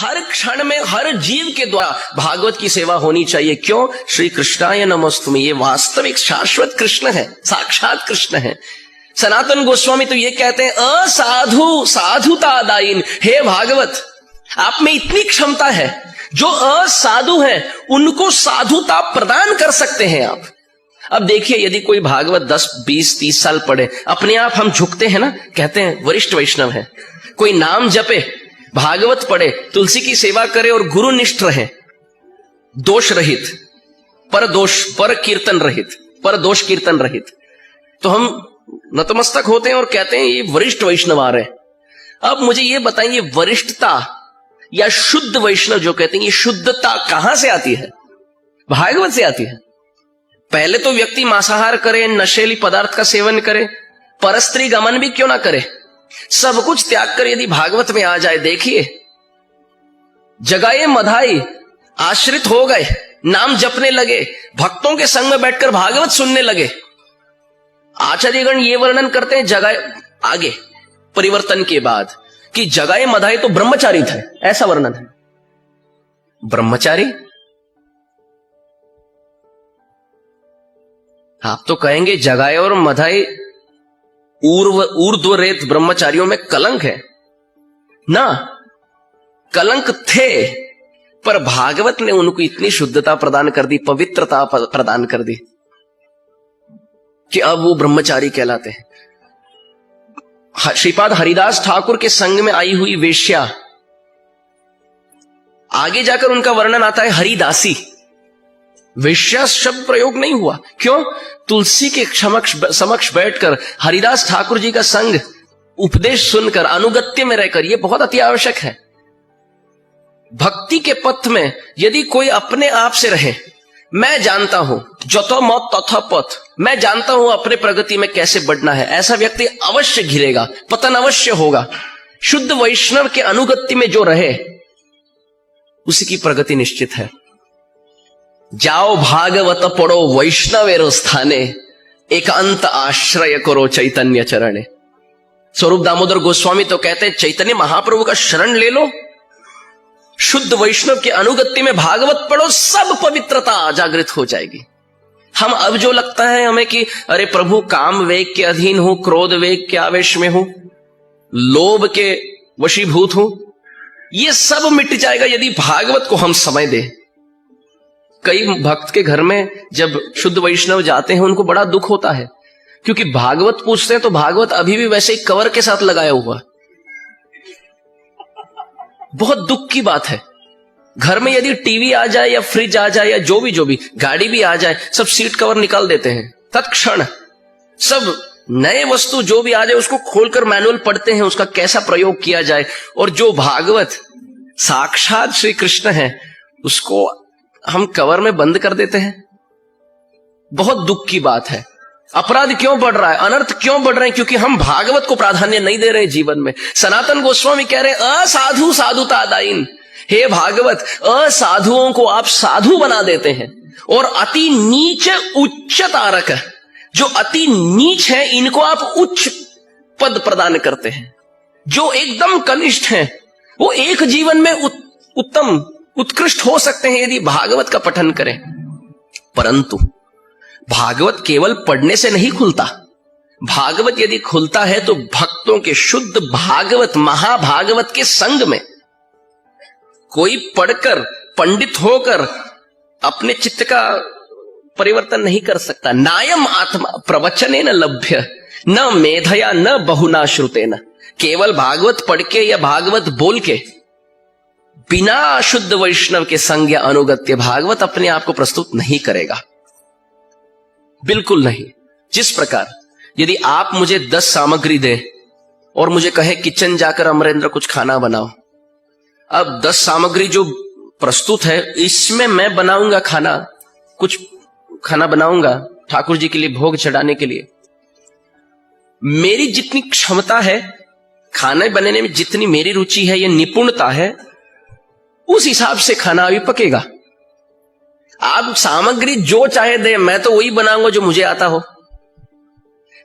हर क्षण में हर जीव के द्वारा भागवत की सेवा होनी चाहिए। क्यों? श्री कृष्णाय नमस्तुमे, ये वास्तविक शाश्वत कृष्ण है, साक्षात कृष्ण है। सनातन गोस्वामी तो ये कहते हैं असाधु साधुतादायीन, हे भागवत आप में इतनी क्षमता है, जो असाधु है उनको साधुता प्रदान कर सकते हैं आप। अब देखिए, यदि कोई भागवत 10, 20, 30 साल पढ़े, अपने आप हम झुकते हैं ना, कहते हैं वरिष्ठ वैष्णव है। कोई नाम जपे, भागवत पढ़े, तुलसी की सेवा करे और गुरुनिष्ठ रहे, दोष रहित, पर कीर्तन रहित, पर दोष कीर्तन रहित, तो हम नतमस्तक होते हैं और कहते हैं ये वरिष्ठ वैष्णव आ रहे हैं। अब मुझे ये बताइए, वरिष्ठता या शुद्ध वैष्णव जो कहते हैं, ये शुद्धता कहां से आती है? भागवत से आती है। पहले तो व्यक्ति मांसाहार करे, नशेली पदार्थ का सेवन करे, परस्त्री गमन भी क्यों ना करे, सब कुछ त्याग कर यदि भागवत में आ जाए, देखिए जगाए मधाई आश्रित हो गए, नाम जपने लगे, भक्तों के संग में बैठकर भागवत सुनने लगे। आचार्यगण ये वर्णन करते हैं जगाए, आगे परिवर्तन के बाद, कि जगाए मधाई तो ब्रह्मचारी थे, ऐसा वर्णन है। ब्रह्मचारी, आप तो कहेंगे जगाए और मधाई ऊर्ध्वरेत ब्रह्मचारियों में कलंक है ना, कलंक थे, पर भागवत ने उनको इतनी शुद्धता प्रदान कर दी, पवित्रता प्रदान कर दी कि अब वो ब्रह्मचारी कहलाते हैं। श्रीपाद हरिदास ठाकुर के संग में आई हुई वेश्या, आगे जाकर उनका वर्णन आता है हरिदासी। वेश्या शब्द प्रयोग नहीं हुआ, क्यों? तुलसी के समक्ष बैठकर हरिदास ठाकुर जी का संग, उपदेश सुनकर, अनुगत्य में रहकर, यह बहुत अति आवश्यक है। भक्ति के पथ में यदि कोई अपने आप से रहे, मैं जानता हूं जतो मत तथा पथ, मैं जानता हूं अपने प्रगति में कैसे बढ़ना है, ऐसा व्यक्ति अवश्य घिरेगा, पतन अवश्य होगा। शुद्ध वैष्णव के अनुगत्य में जो रहे, उसी की प्रगति निश्चित है। जाओ भागवत पढ़ो वैष्णवेरो स्थाने, एकांत आश्रय करो चैतन्य चरणे। स्वरूप दामोदर गोस्वामी तो कहते हैं चैतन्य महाप्रभु का शरण ले लो, शुद्ध वैष्णव के अनुगत्य में भागवत पढ़ो, सब पवित्रता जागृत हो जाएगी। हम अब जो लगता है हमें कि अरे प्रभु काम वेग के अधीन हूं, क्रोध वेग के आवेश में हूं, लोभ के वशीभूत हूं, ये सब मिट जाएगा यदि भागवत को हम समय दें। कई भक्त के घर में जब शुद्ध वैष्णव जाते हैं, उनको बड़ा दुख होता है, क्योंकि भागवत पूछते हैं तो भागवत अभी भी वैसे ही कवर के साथ लगाया हुआ। बहुत दुख की बात है। घर में यदि टीवी आ जाए या फ्रिज आ जाए या जो भी गाड़ी भी आ जाए, सब सीट कवर निकाल देते हैं तत्क्षण। सब नए वस्तु जो भी आ जाए उसको खोलकर मैनुअल पढ़ते हैं, उसका कैसा प्रयोग किया जाए। और जो भागवत साक्षात श्री कृष्ण है, उसको हम कवर में बंद कर देते हैं। बहुत दुख की बात है। अपराध क्यों बढ़ रहा है, अनर्थ क्यों बढ़ रहे हैं? क्योंकि हम भागवत को प्राधान्य नहीं दे रहे जीवन में। सनातन गोस्वामी कह रहे हैं असाधु साधुतादायीन, हे भागवत असाधुओं को आप साधु बना देते हैं, और अति नीच उच्च तारक, जो अति नीच है इनको आप उच्च पद प्रदान करते हैं। जो एकदम कनिष्ठ हैं वो एक जीवन में उत्तम उत्कृष्ट हो सकते हैं यदि भागवत का पठन करें। परंतु भागवत केवल पढ़ने से नहीं खुलता। भागवत यदि खुलता है तो भक्तों के शुद्ध भागवत महाभागवत के संग में। कोई पढ़कर पंडित होकर अपने चित्त का परिवर्तन नहीं कर सकता। नायम आत्मा प्रवचने न लभ्य, न मेधया न बहुना श्रुतेन। केवल भागवत पढ़ के या भागवत बोल के, बिना शुद्ध वैष्णव के संग या अनुगत्य, भागवत अपने आप को प्रस्तुत नहीं करेगा, बिल्कुल नहीं। जिस प्रकार यदि आप मुझे 10 सामग्री दें और मुझे कहे किचन जाकर अमरेंद्र कुछ खाना बनाओ, अब 10 सामग्री जो प्रस्तुत है इसमें मैं बनाऊंगा खाना, कुछ खाना बनाऊंगा ठाकुर जी के लिए भोग चढ़ाने के लिए। मेरी जितनी क्षमता है खाने बनाने में, जितनी मेरी रुचि है, ये निपुणता है, उस हिसाब से खाना अभी पकेगा। आप सामग्री जो चाहे दे, मैं तो वही बनाऊंगा जो मुझे आता हो।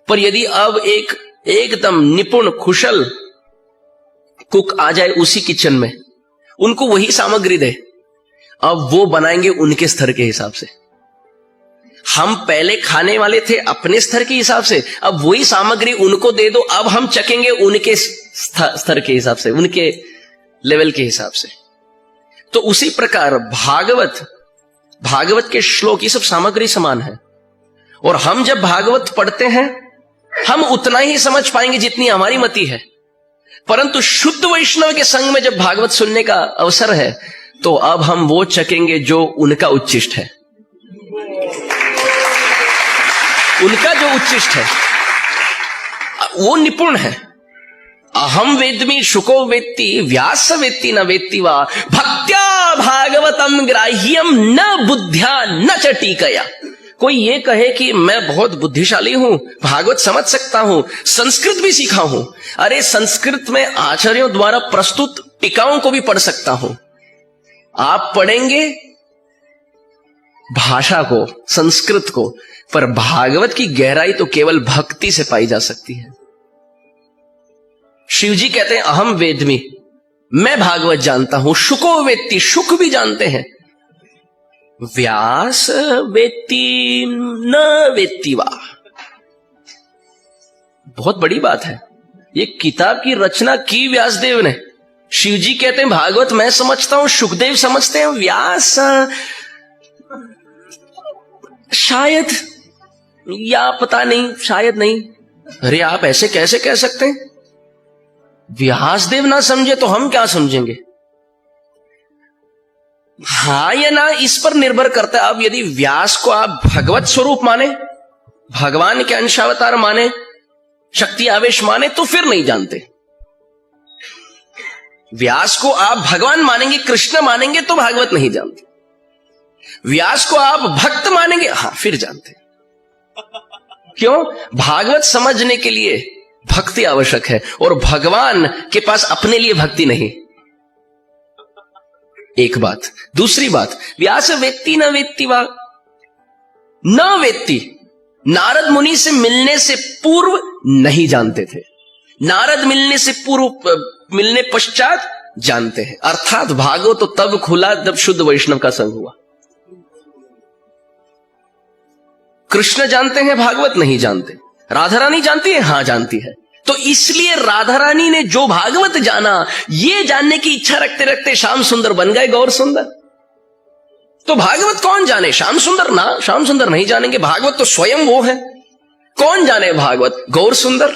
पर यदि अब एक एकदम निपुण कुशल कुक आ जाए उसी किचन में उनको वही सामग्री दे, अब वो बनाएंगे उनके स्तर के हिसाब से। हम पहले खाने वाले थे अपने स्तर के हिसाब से, अब वही सामग्री उनको दे दो, अब हम चखेंगे उनके स्तर के हिसाब से, उनके लेवल के हिसाब से। तो उसी प्रकार भागवत के श्लोक ये सब सामग्री समान है। और हम जब भागवत पढ़ते हैं हम उतना ही समझ पाएंगे जितनी हमारी मति है, परंतु शुद्ध वैष्णव के संग में जब भागवत सुनने का अवसर है तो अब हम वो चखेंगे जो उनका उच्चिष्ट है। उनका जो उच्चिष्ट है वो निपुण है। अहम वेद्मि शुको वेत्ति व्यास वेत्ति न वेत्ति वा भक्त्या भागवतम ग्राह्यम न बुद्ध्या न च टीकया। कोई ये कहे कि मैं बहुत बुद्धिशाली हूं, भागवत समझ सकता हूं, संस्कृत भी सीखा हूं, अरे संस्कृत में आचार्यों द्वारा प्रस्तुत टीकाओं को भी पढ़ सकता हूं। आप पढ़ेंगे भाषा को, संस्कृत को, पर भागवत की गहराई तो केवल भक्ति से पाई जा सकती है। शिव जी कहते हैं अहम वेद्मि, मैं भागवत जानता हूं, शुको वेत्ति, शुक भी जानते हैं, व्यास वेत्ति न वेत्ति वा। बहुत बड़ी बात है, ये किताब की रचना की व्यासदेव ने। शिव जी कहते हैं भागवत मैं समझता हूं, सुखदेव समझते हैं, व्यास शायद या पता नहीं, शायद नहीं। अरे आप ऐसे कैसे कह सकते हैं? व्यासदेव ना समझे तो हम क्या समझेंगे? हाँ या ना इस पर निर्भर करता है। अब यदि व्यास को आप भगवत स्वरूप माने, भगवान के अंशावतार माने, शक्ति आवेश माने तो फिर नहीं जानते। व्यास को आप भगवान मानेंगे, कृष्ण मानेंगे तो भागवत नहीं जानते। व्यास को आप भक्त मानेंगे, हाँ फिर जानते। क्यों? भागवत समझने के लिए भक्ति आवश्यक है और भगवान के पास अपने लिए भक्ति नहीं। एक बात। दूसरी बात, व्यास वेत्ति न वेत्ति वा न वेत्ति, नारद मुनि से मिलने से पूर्व नहीं जानते थे, नारद मिलने से पूर्व, मिलने पश्चात जानते हैं। अर्थात भागवत तो तब खुला जब शुद्ध वैष्णव का संग हुआ। कृष्ण जानते हैं, भागवत नहीं जानते। राधा रानी जानती है, हां जानती है। तो इसलिए राधा रानी ने जो भागवत जाना, ये जानने की इच्छा रखते रखते श्याम सुंदर बन गए गौर सुंदर। तो भागवत कौन जाने? श्याम सुंदर ना, श्याम सुंदर नहीं जानेंगे। भागवत तो स्वयं वो है। कौन जाने भागवत? गौर सुंदर,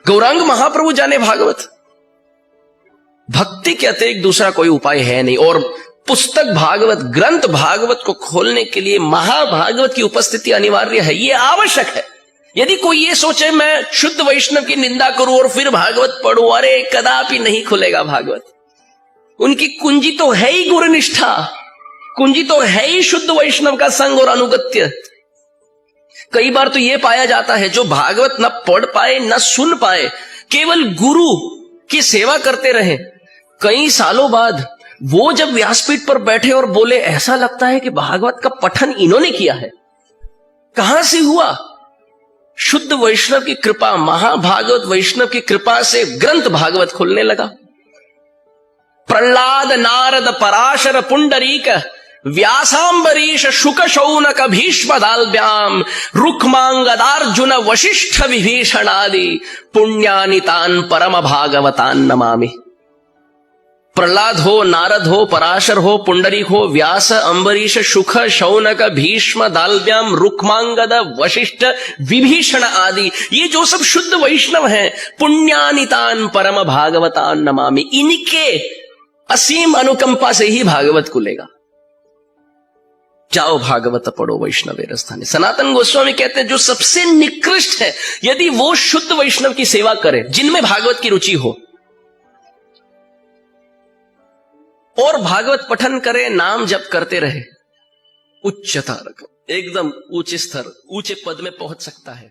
गौरांग महाप्रभु जाने भागवत। भक्ति के अतिरिक्त दूसरा कोई उपाय है नहीं। और पुस्तक भागवत, ग्रंथ भागवत को खोलने के लिए महाभागवत की उपस्थिति अनिवार्य है, यह आवश्यक है। यदि कोई ये सोचे मैं शुद्ध वैष्णव की निंदा करूं और फिर भागवत पढ़ूं, अरे कदापि नहीं खुलेगा भागवत। उनकी कुंजी तो है ही गुरुनिष्ठा, कुंजी तो है ही शुद्ध वैष्णव का संग और अनुगत्य। कई बार तो यह पाया जाता है जो भागवत न पढ़ पाए न सुन पाए, केवल गुरु की सेवा करते रहे, कई सालों बाद वो जब व्यासपीठ पर बैठे और बोले, ऐसा लगता है कि भागवत का पठन इन्होंने किया है। कहां से हुआ? शुद्ध वैष्णव की कृपा, महाभागवत वैष्णव की कृपा से ग्रंथ भागवत खुलने लगा। प्रहलाद, नारद, पराशर, पुंडरीक, व्यासांबरीश, शुक, शौनक, भीष्म, दाल्ब्याम, रुक्मांगदार्जुन, वशिष्ठ, विभीषण आदि पुण्यानितान परम भागवतान नमामि। प्रहलाद हो, नारद हो, पराशर हो, पुंडरीक हो, व्यास, अंबरीश, शुक, शौनक, भीष्म, दाल्ब्याम, रुक्मांगद, वशिष्ठ, विभीषण आदि, ये जो सब शुद्ध वैष्णव हैं, पुण्यानितान परम भागवतान नमामि, इनके असीम अनुकंपा से ही भागवत खुलेगा। जाओ भागवत पढ़ो वैष्णव रस्थाने। सनातन गोस्वामी कहते हैं जो सबसे निकृष्ट है, यदि वो शुद्ध वैष्णव की सेवा करे जिनमें भागवत की रुचि हो और भागवत पठन करे, नाम जप करते रहे, उच्चता रकम, एकदम ऊंचे स्तर, ऊंचे पद में पहुंच सकता है।